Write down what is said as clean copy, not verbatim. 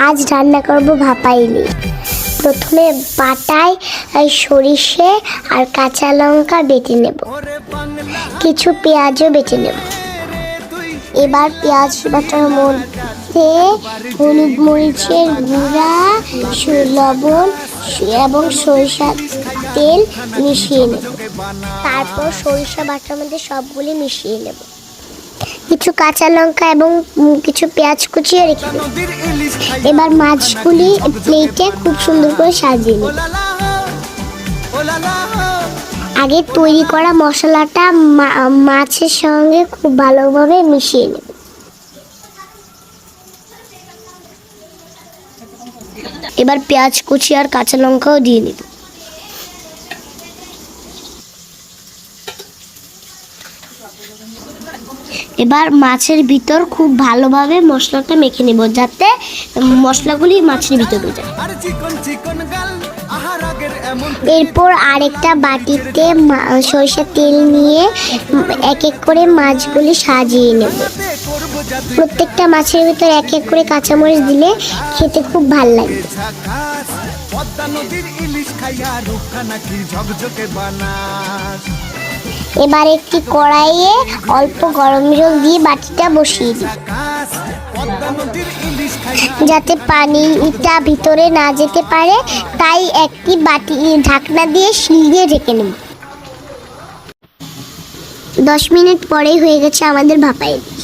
আজ রান্না করব ভাপা ইলিশ। প্রথমে পাটায় সরিষে আর কাঁচা লঙ্কা বেটে নেব, কিছু পেঁয়াজও বেটে নেব। এবার পেঁয়াজ বাটার মধ্যে হলুদ মরিচের গুঁড়া, লবণ এবং সরিষার তেল মিশিয়ে নেব। তারপর সরিষা বাটার মধ্যে সবগুলি মিশিয়ে নেব। কিছু কাঁচা লঙ্কা এবং কিছু পেঁয়াজ কুচিয়ে রেখে দেব। এবার মাছগুলি প্লেটে খুব সুন্দর করে সাজিয়ে নেব। আগে তৈরি করা মশলাটা মাছের সঙ্গে খুব ভালোভাবে মিশিয়ে নেব। এবার পেঁয়াজ কুচি আর কাঁচা লঙ্কাও দিয়ে নেব। এবার মাছের ভিতর খুব ভালোভাবে মশলাটা মেখে নেব, যাতে মশলাগুলি মাছের ভিতরে যায়। এরপর আরেকটা বাটিতে সরিষার তেল নিয়ে এক এক করে মাছগুলি সাজিয়ে নেব। প্রত্যেকটা মাছের ভিতর এক এক করে কাঁচামরিচ দিলে খেতে খুব ভালো লাগে। এবার একটি কড়াইয়ে অল্প গরম জল দিয়ে বাটিটা বসিয়ে দিই, যাতে পানিটা ভিতরে না যেতে পারে। তাই একটি বাটি ঢাকনা দিয়ে শিল দিয়ে ঢেকে নেব। 10 মিনিট পরেই হয়ে গেছে আমাদের ভাপা ইলিশ।